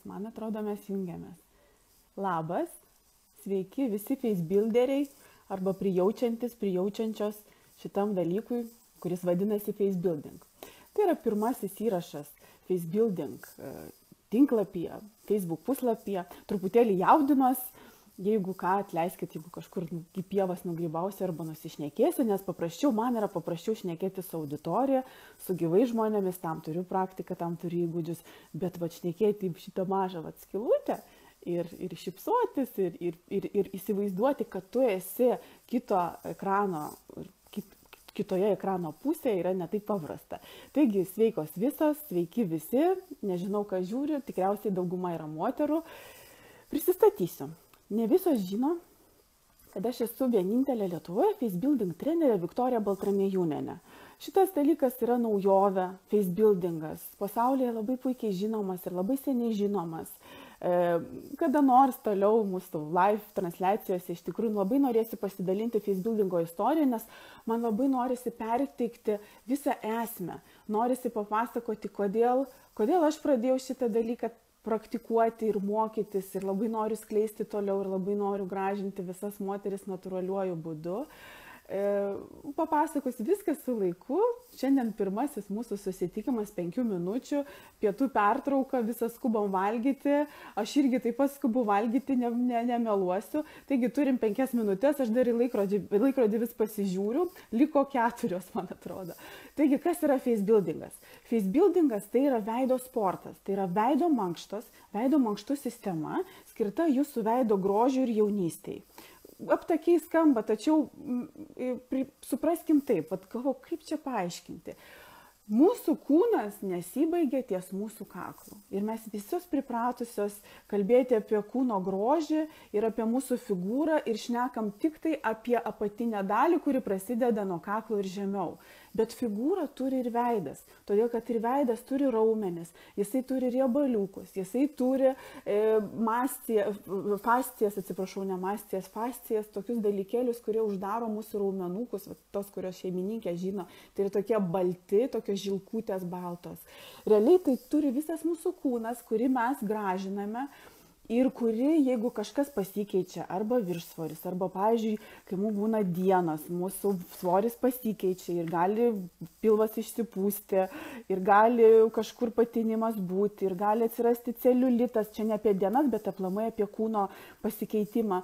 Man atrodo, mes jungiamės. Labas, sveiki visi facebuilderiai arba prijaučiančios šitam dalykui, kuris vadinasi facebuilding. Tai yra pirmasis įrašas facebuilding tinklapyje, Facebook puslapyje. Truputėlį jaudinos, jeigu ką, atleiskit, jeigu kažkur į pievas nugrybausi arba nusišnekėsi, nes man yra paprasčiau šnekėti su auditorija, su gyvai žmonėmis, tam turiu praktiką, tam turiu įgūdžius, bet šnekėti šitą mažą skylutę ir šypsotis ir įsivaizduoti, kad tu esi kitoje ekrano pusėje yra ne taip paprasta. Taigi, sveikos visos, sveiki visi, nežinau, ką žiūri, tikriausiai dauguma yra moterų. Prisistatysiu. Ne visos žino, kad aš esu vienintelė Lietuvoje facebuilding trenerė Viktorija Baltramiejūnienė. Šitas dalykas yra naujovė, facebuildingas. Pasaulyje labai puikiai žinomas ir labai seniai žinomas. Kada nors toliau mūsų live transliacijose iš tikrųjų labai norėsiu pasidalinti facebuildingo istoriją, nes man labai norisi perteikti visą esmę. Norisi papasakoti, kodėl aš pradėjau šitą dalyką praktikuoti ir mokytis ir labai noriu skleisti toliau ir labai noriu gražinti visas moteris natūraliuoju būdu. Papasakosiu viskas su laiku. Šiandien pirmasis mūsų susitikimas 5 minučių, pietų pertrauka, visą skubam valgyti. Aš irgi taip pat skubu valgyti, nemeluosiu. Taigi turim 5 minutės, aš dar į laikrodį vis pasižiūriu, liko 4, man atrodo. Taigi, kas yra facebuildingas? Facebuildingas tai yra veido sportas, tai yra veido mankštų sistema, skirta jūsų veido grožiui ir jaunystei. Aptakiai skamba, tačiau supraskim taip, kaip čia paaiškinti. Mūsų kūnas nesibaigia ties mūsų kaklu. Ir mes visos pripratusios kalbėti apie kūno grožį ir apie mūsų figūrą ir šnekam tik tai apie apatinę dalį, kuri prasideda nuo kaklo ir žemiau. Bet figūra turi ir veidas, todėl kad ir veidas turi raumenis, jisai turi riebaliukus, jisai turi fascijas, tokius dalykėlius, kurie uždaro mūsų raumenukus, tos, kurios šeimininkė žino, tai yra tokie balti, tokios žilkutės baltos. Realiai tai turi visas mūsų kūnas, kurį mes gražiname. Ir kuri, jeigu kažkas pasikeičia, arba viršsvoris, arba, pavyzdžiui, kai mums būna dienos, mūsų svoris pasikeičia ir gali pilvas išsipūsti, ir gali kažkur patinimas būti, ir gali atsirasti celiulitas, čia ne apie dienas, bet aplamai apie kūno pasikeitimą.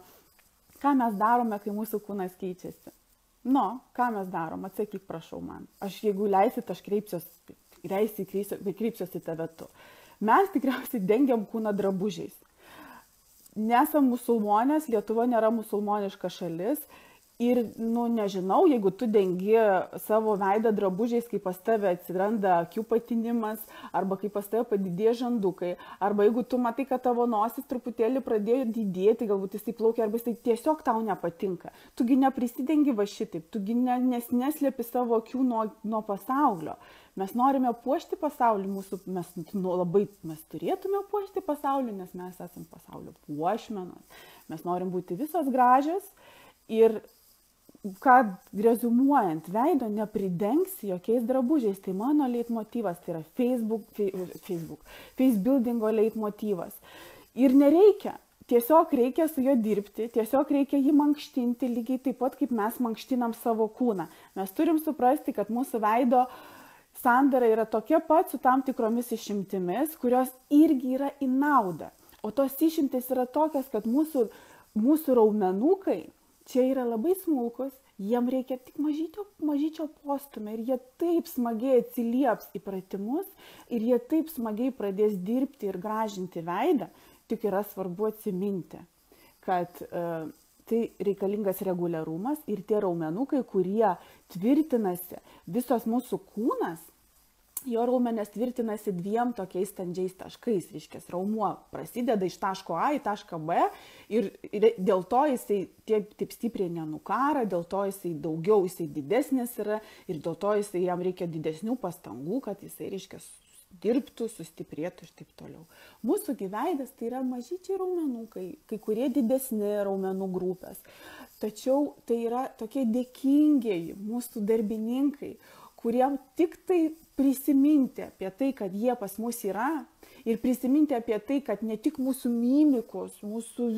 Ką mes darome, kai mūsų kūnas keičiasi? Ką mes darom? Atsakyk, prašau man. Aš, jeigu leisit, aš kreipsiuosi į tave tu. Mes tikriausiai dengiam kūną drabužiais. Nesam musulmonės, Lietuva nėra musulmoniška šalis ir, nežinau, jeigu tu dengi savo veidą drabužiais, kai pas tave atsiranda akių patinimas, arba kai pas tave padidėja žandukai, arba jeigu tu matai, kad tavo nosis truputėlį pradėjo didėti, galbūt jisai plaukia, arba jisai tiesiog tau nepatinka. Tugi neprisidengi va šitaip, tugi neslėpi savo akių nuo pasaulio. Mes norime puošti pasaulį, mes turėtume puošti pasaulį, nes mes esame pasaulio puošmenos. Mes norim būti visos gražios ir, kad rezumuojant, veido nepridengsi jokiais drabužiais. Tai mano leitmotyvas, tai yra facebuildingo leitmotyvas. Ir nereikia. Tiesiog reikia su juo dirbti, tiesiog reikia jį mankštinti, lygiai taip pat, kaip mes mankštinam savo kūną. Mes turim suprasti, kad mūsų veido sandara yra tokia pat su tam tikromis išimtimis, kurios irgi yra į naudą. O tos išimtis yra tokios, kad mūsų raumenukai čia yra labai smulkus, jiem reikia tik mažyčio postumio ir jie taip smagiai atsilieps į pratimus ir jie taip smagiai pradės dirbti ir gražinti veidą, tik yra svarbu atsiminti, kad tai reikalingas reguliarumas ir tie raumenukai, kurie tvirtinasi, visos mūsų kūnas, jo raumenės tvirtinasi 2 tokiais standžiais taškais, reiškia, raumuo prasideda iš taško A į tašką B ir dėl to jisai taip stipriai nenukara, dėl to jisai didesnis yra ir dėl to jam reikia didesnių pastangų, kad jisai, reiškia, dirbtų, sustiprėtų ir taip toliau. Mūsų veidas tai yra mažyčiai raumenukai, kai kurie didesni raumenų grupės. Tačiau tai yra tokie dėkingieji mūsų darbininkai, kuriem tik tai prisiminti apie tai, kad jie pas mus yra ir prisiminti apie tai, kad ne tik mūsų mimikos, mūsų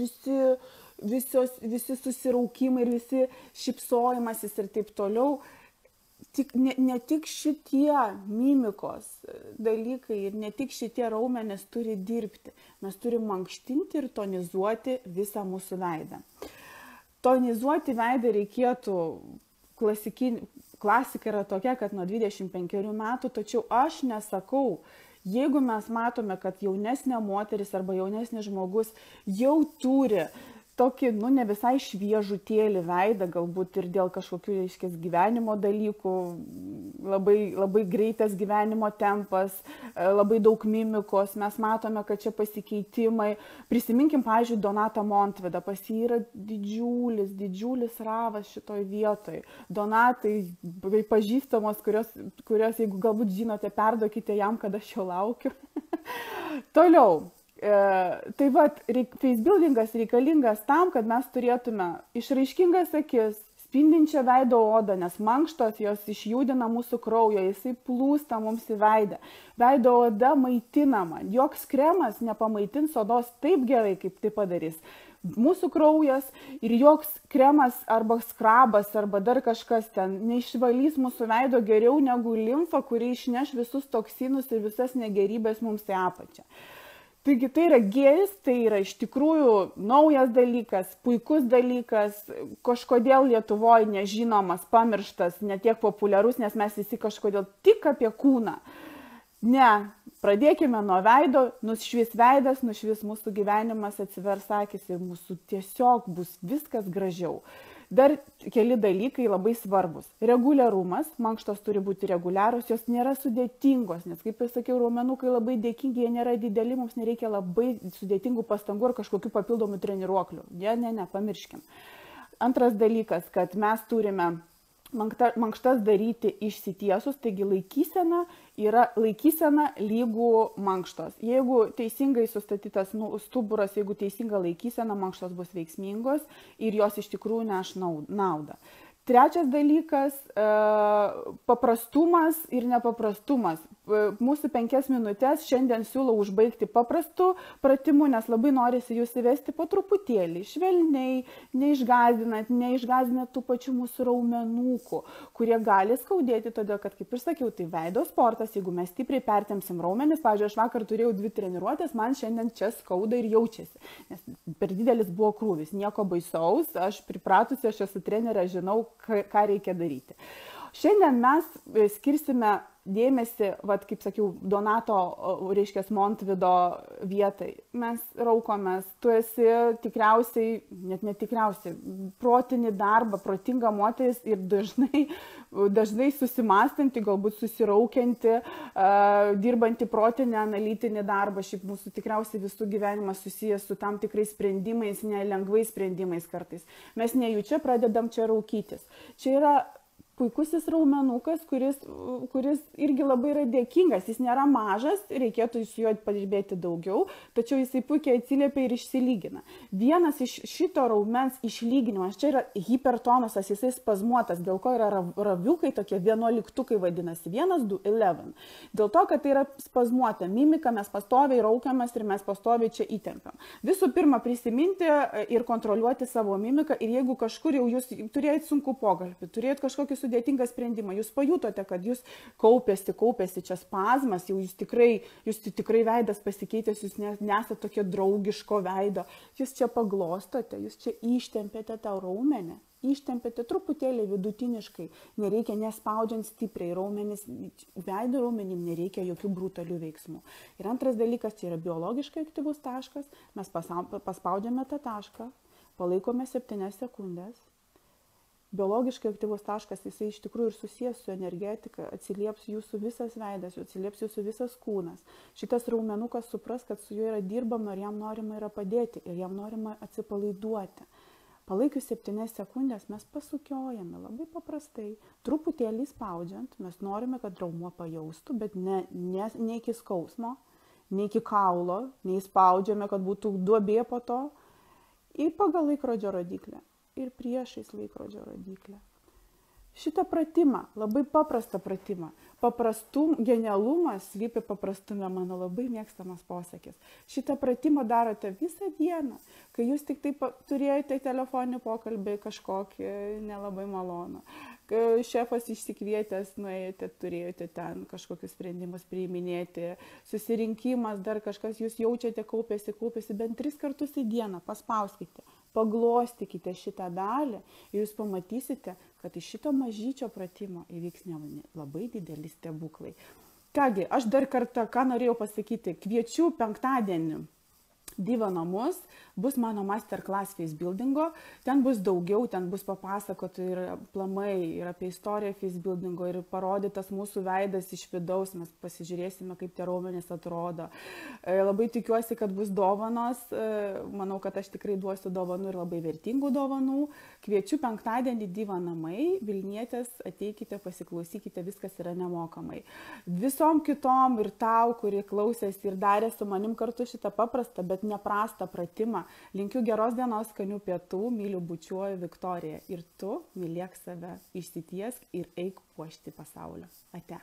visi susiraukimai ir visi šypsojimasis ir taip toliau, ne tik šitie mimikos dalykai ir ne tik šitie raumenys turi dirbti, mes turim mankštinti ir tonizuoti visą mūsų veidą. Tonizuoti veidą reikėtų, klasika yra tokia, kad nuo 25 metų, tačiau aš nesakau, jeigu mes matome, kad jaunesnė moteris arba jaunesnis žmogus jau turi tokį, ne visai šviežutėlį veidą, galbūt ir dėl kažkokių, gyvenimo dalykų, labai greitas gyvenimo tempas, labai daug mimikos, mes matome, kad čia pasikeitimai. Prisiminkim, pavyzdžiui, Donatą Montvydą, pas jį yra didžiulis ravas šitoj vietoj. Donatai, pažįstamos, kurios, jeigu galbūt žinote, perduokite jam, kad aš jo laukiu. Toliau. Tai facebuildingas reikalingas tam, kad mes turėtume išraiškingas akis, spindinčią veido odą, nes mankštos jos išjudina mūsų kraują, jisai plūsta mums į veidą. Veido oda maitinama, joks kremas nepamaitins odos taip gerai, kaip tai padarys mūsų kraujas, ir joks kremas arba skrabas arba dar kažkas ten neišvalys mūsų veido geriau negu limfa, kuri išneš visus toksinus ir visas negerybės mums į apačią. Taigi tai yra gėris, tai yra iš tikrųjų naujas dalykas, puikus dalykas, kažkodėl Lietuvoje nežinomas, pamirštas, netiek populiarus, nes mes visi kažkodėl tik apie kūną. Ne, pradėkime nuo veido, nušvis veidas, nušvis mūsų gyvenimas, atsivers akis ir mūsų tiesiog bus viskas gražiau. Dar keli dalykai labai svarbus. Reguliarumas, mankštos turi būti reguliarūs, jos nėra sudėtingos, nes kaip ir sakiau, raumenukai labai dėkingi, jie nėra dideli, mums nereikia labai sudėtingų pastangų ar kažkokių papildomų treniruoklių. Ne, pamirškim. Antras dalykas, kad mes turime mankštas daryti išsitiesus, taigi laikysena yra laikysena lygų mankštos. Jeigu teisingai sustatytas stuburas, jeigu teisinga laikysena, mankštos bus veiksmingos ir jos iš tikrųjų neš naudą. Trečias dalykas – paprastumas ir nepaprastumas. Mūsų 5 minutės šiandien siūlau užbaigti paprastu pratimu, nes labai norisi jūs įvesti po truputėlį, švelniai, neišgąsdinant tų pačių mūsų raumenukų, kurie gali skaudėti, todėl kad, kaip ir sakiau, tai veido sportas, jeigu mes stipriai pertempsim raumenis, pavyzdžiui, aš vakar turėjau 2 treniruotės, man šiandien čia skauda ir jaučiasi, nes per didelis buvo krūvis, nieko baisaus, aš pripratusi, aš esu trenerė, žinau, ką reikia daryti. Šiandien mes skirsime dėmesį, kaip sakiau, Donato, Montvydo vietai. Mes raukomės, tu esi tikriausiai, net netikriausiai, protinį darbą, protinga moteris ir dažnai susimastanti, galbūt susiraukianti, dirbanti protinį, analitinį darbą. Šiaip mūsų tikriausiai visų gyvenimas susijęs su tam tikrais sprendimais, nelengvais sprendimais kartais. Mes nejučia pradedam čia raukytis. Čia yra puikusis raumenukas, kuris irgi labai yra dėkingas. Jis nėra mažas, reikėtų su juo padirbėti daugiau, tačiau jisai puikiai atsiliepia ir išsilygina. Vienas iš šito raumens išlyginimas, čia yra hipertonusas, jisai spazmuotas, dėl ko yra raviukai, tokie 11 vadinasi, 1, 2, 11. Dėl to, kad tai yra spazmuota mimika, mes pastoviai raukiamės ir mes pastoviai čia įtempiam. Visų pirma, prisiminti ir kontroliuoti savo mimiką, ir jeigu kažkur jau jūs turėjot sunku pokalbį, turėjot kažkokį sudėtingą sprendimą, jūs pajutote, kad jūs kaupėsi čia spazmas, jūs tikrai veidas pasikeitęs, jūs nesate tokio draugiško veido, jūs čia paglostote, jūs čia ištempėte tą raumenį, ištempėte truputėlį vidutiniškai, nereikia nespaudžiant stipriai raumenis, veido raumenim nereikia jokių brutalių veiksmų. Ir antras dalykas, čia yra biologiškai aktyvus taškas, mes paspaudžiame tą tašką, palaikome 7 sekundės. Biologiškai aktyvus taškas, jisai iš tikrųjų ir susijęs su energetika, atsilieps jūsų visas veidas, atsilieps jūsų visas kūnas. Šitas raumenukas supras, kad su juo yra dirbama ir jam norima yra padėti ir jam norima atsipalaiduoti. Palaikius 7 sekundės mes pasukiojame labai paprastai, truputėlį spaudžiant, mes norime, kad raumuo pajaustų, bet ne iki skausmo, ne iki kaulo, neįspaudžiame, kad būtų duobė po to, ir pagal laikrodžio rodiklę. Ir priešais laikrodžio rodiklę. šitą pratimą, labai paprastą pratimą. Genialumas slypi paprastume, mano labai mėgstamas posakis. Šitą pratimą darote visą dieną, kai jūs tik taip turėjote telefoninį pokalbį kažkokį nelabai malonų. Kai šefas išsikvietęs, nuėjote, turėjote ten kažkokius sprendimus priiminėti, susirinkimas, dar kažkas, jūs jaučiate, kaupėsi bent 3 kartus į dieną, paspauskite, paglostykite šitą dalį ir jūs pamatysite, kad iš šito mažyčio pratimo įvyks labai dideli stebuklai. Kągi, aš dar kartą, ką norėjau pasakyti, kviečiu penktadienį Diva namus, bus mano masterclass facebuildingo, ten bus daugiau, ten bus papasakoti ir plamai, ir apie istoriją facebuildingo, ir parodytas mūsų veidas iš vidaus, mes pasižiūrėsime, kaip tie raumenys atrodo. Labai tikiuosi, kad bus dovanos, manau, kad aš tikrai duosiu dovanų ir labai vertingų dovanų. Kviečiu penktadienį Diva namai, Vilnietės, ateikite, pasiklausykite, viskas yra nemokamai. Visom kitom ir tau, kuri klausėsi ir darė su manim kartu šitą paprastą, bet neprastą pratimą. Linkiu geros dienos, skanių pietų, myliu, bučiuoju, Viktorija. Ir tu mylėk save, išsitiesk ir eik puošti pasaulio. Ate.